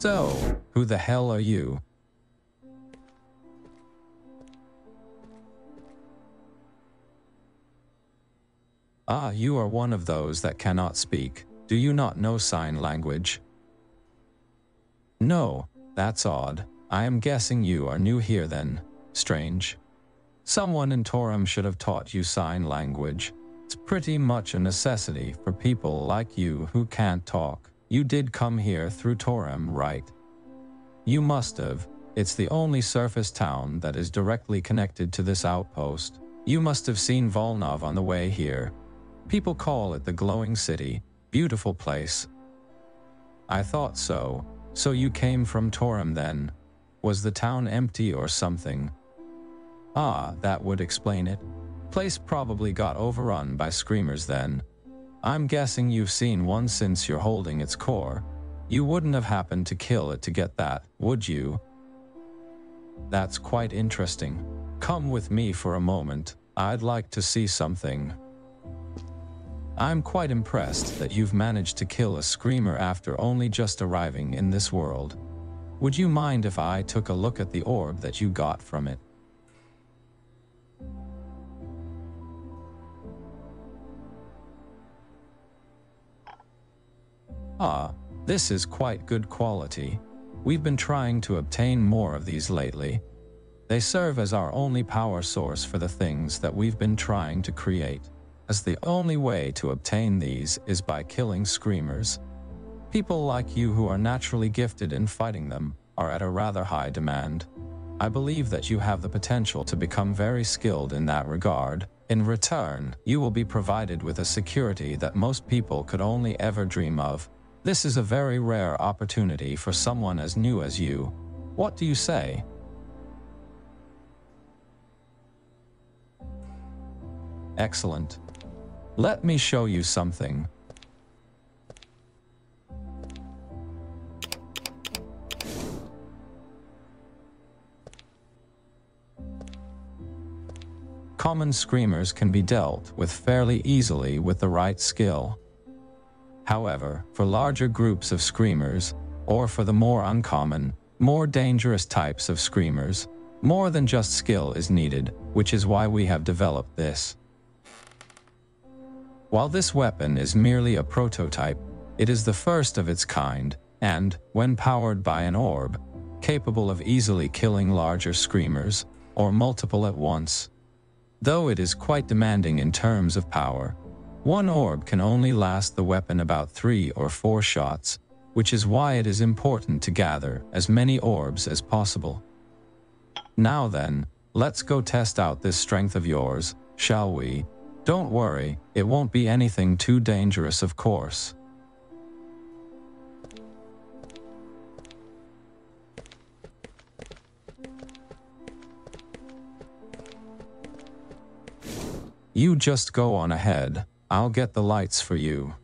So, who the hell are you? Ah, you are one of those that cannot speak. Do you not know sign language? No, that's odd. I am guessing you are new here then. Strange. Someone in Torum should have taught you sign language. It's pretty much a necessity for people like you who can't talk. You did come here through Torum, right? You must have. It's the only surface town that is directly connected to this outpost. You must have seen Volnov on the way here. People call it the Glowing City. Beautiful place. I thought so. So you came from Torum then? Was the town empty or something? Ah, that would explain it. Place probably got overrun by screamers then. I'm guessing you've seen one since you're holding its core. You wouldn't have happened to kill it to get that, would you? That's quite interesting. Come with me for a moment. I'd like to see something. I'm quite impressed that you've managed to kill a screamer after only just arriving in this world. Would you mind if I took a look at the orb that you got from it? Ah, this is quite good quality. We've been trying to obtain more of these lately. They serve as our only power source for the things that we've been trying to create, as the only way to obtain these is by killing screamers. People like you who are naturally gifted in fighting them are at a rather high demand. I believe that you have the potential to become very skilled in that regard. In return, you will be provided with a security that most people could only ever dream of. This is a very rare opportunity for someone as new as you. What do you say? Excellent. Let me show you something. Common screamers can be dealt with fairly easily with the right skill. However, for larger groups of screamers, or for the more uncommon, more dangerous types of screamers, more than just skill is needed, which is why we have developed this. While this weapon is merely a prototype, it is the first of its kind, and, when powered by an orb, capable of easily killing larger screamers, or multiple at once. Though it is quite demanding in terms of power, one orb can only last the weapon about 3 or 4 shots, which is why it is important to gather as many orbs as possible. Now then, let's go test out this strength of yours, shall we? Don't worry, it won't be anything too dangerous, of course. You just go on ahead. I'll get the lights for you.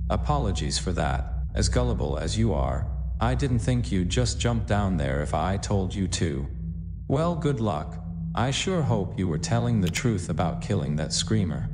Apologies for that. As gullible as you are, I didn't think you'd just jump down there if I told you to. Well, good luck. I sure hope you were telling the truth about killing that screamer.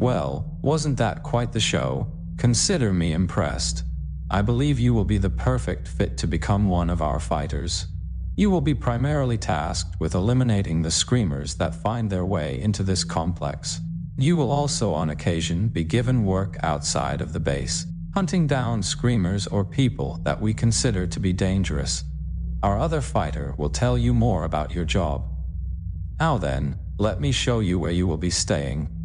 Well, wasn't that quite the show? Consider me impressed. I believe you will be the perfect fit to become one of our fighters. You will be primarily tasked with eliminating the screamers that find their way into this complex. You will also on occasion be given work outside of the base, hunting down screamers or people that we consider to be dangerous. Our other fighter will tell you more about your job. Now then, let me show you where you will be staying.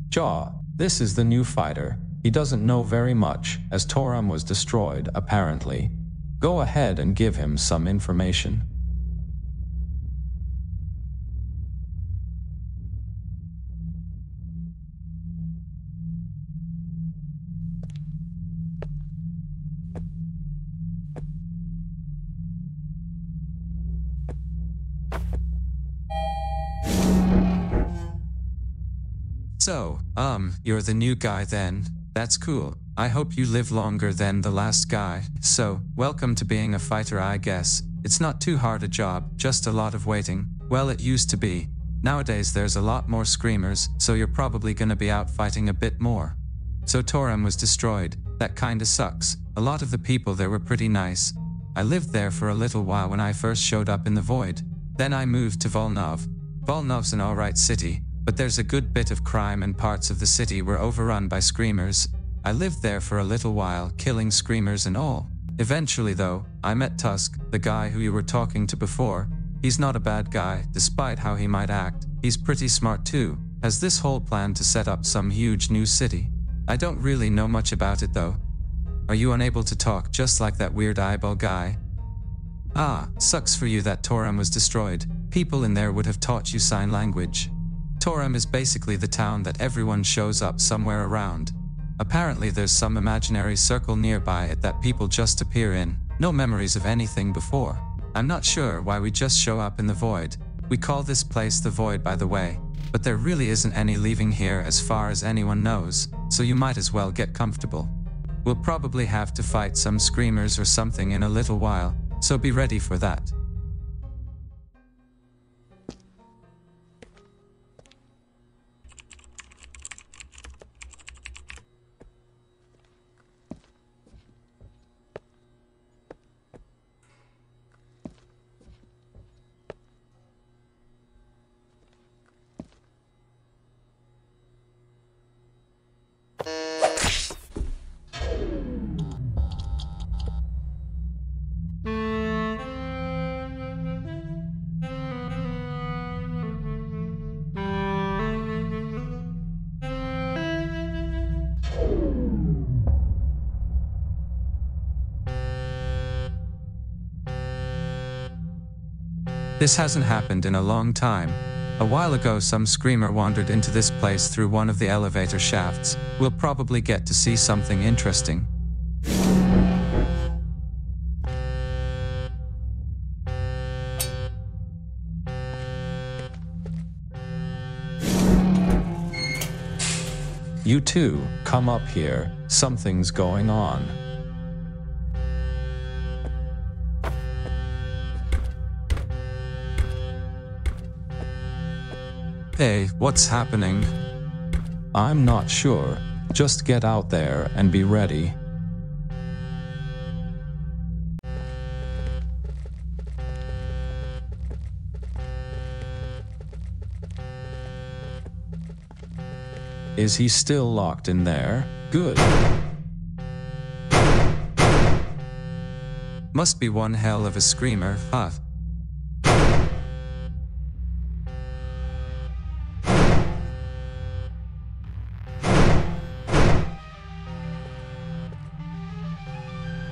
Jaw, this is the new fighter. He doesn't know very much, as Torum was destroyed, apparently. Go ahead and give him some information. So, you're the new guy then? That's cool. I hope you live longer than the last guy. So, welcome to being a fighter, I guess. It's not too hard a job, just a lot of waiting. Well, it used to be. Nowadays there's a lot more screamers, so you're probably gonna be out fighting a bit more. So Torum was destroyed. That kinda sucks. A lot of the people there were pretty nice. I lived there for a little while when I first showed up in the Void. Then I moved to Volnov. Volnov's an alright city, but there's a good bit of crime and parts of the city were overrun by screamers. I lived there for a little while, killing screamers and all. Eventually though, I met Tusk, the guy who you were talking to before. He's not a bad guy, despite how he might act. He's pretty smart too, has this whole plan to set up some huge new city. I don't really know much about it though. Are you unable to talk just like that weird eyeball guy? Ah, sucks for you that Torum was destroyed. People in there would have taught you sign language. Torum is basically the town that everyone shows up somewhere around. Apparently there's some imaginary circle nearby it that people just appear in. No memories of anything before. I'm not sure why we just show up in the Void. We call this place the Void, by the way. But there really isn't any leaving here as far as anyone knows, so you might as well get comfortable. We'll probably have to fight some screamers or something in a little while, so be ready for that. This hasn't happened in a long time. A while ago some screamer wandered into this place through one of the elevator shafts. We'll probably get to see something interesting. You two, come up here. Something's going on. Hey, what's happening? I'm not sure. Just get out there and be ready. Is he still locked in there? Good. Must be one hell of a screamer, huh?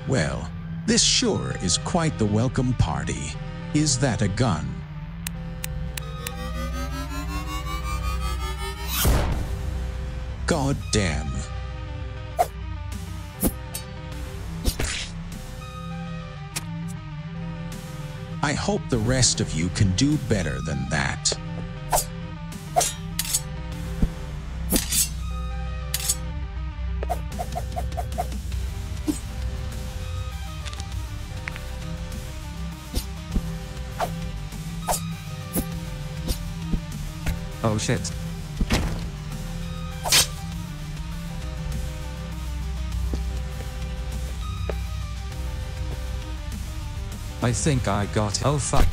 Well, this sure is quite the welcome party. Is that a gun? God damn. I hope the rest of you can do better than that. Oh shit. I think I got it. Oh fuck.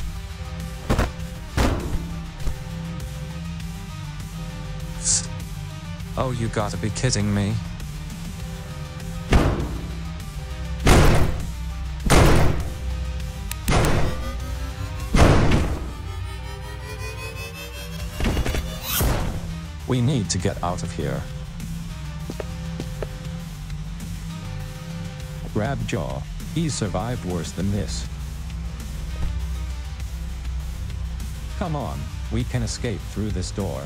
Oh, you gotta be kidding me. We need to get out of here. Grab Jaw. He survived worse than this. Come on, we can escape through this door.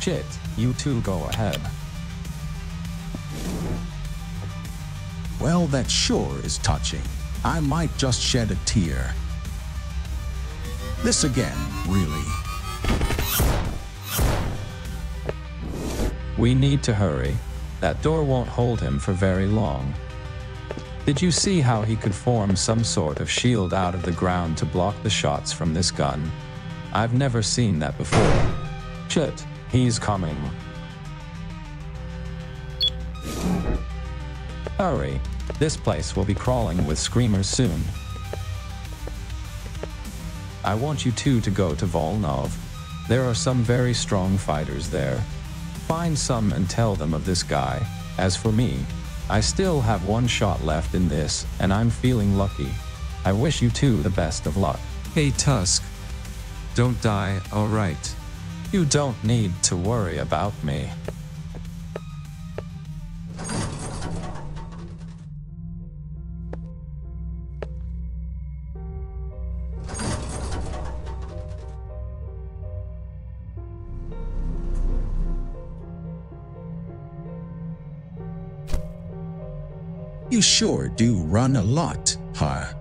Shit, you two go ahead. Well, that sure is touching. I might just shed a tear. This again, really. We need to hurry. That door won't hold him for very long. Did you see how he could form some sort of shield out of the ground to block the shots from this gun? I've never seen that before. Shit, he's coming. Hurry, this place will be crawling with screamers soon. I want you two to go to Volnov. There are some very strong fighters there. Find some and tell them of this guy. As for me, I still have one shot left in this, and I'm feeling lucky. I wish you two the best of luck. Hey Tusk. Don't die, alright? You don't need to worry about me. You sure do run a lot, huh?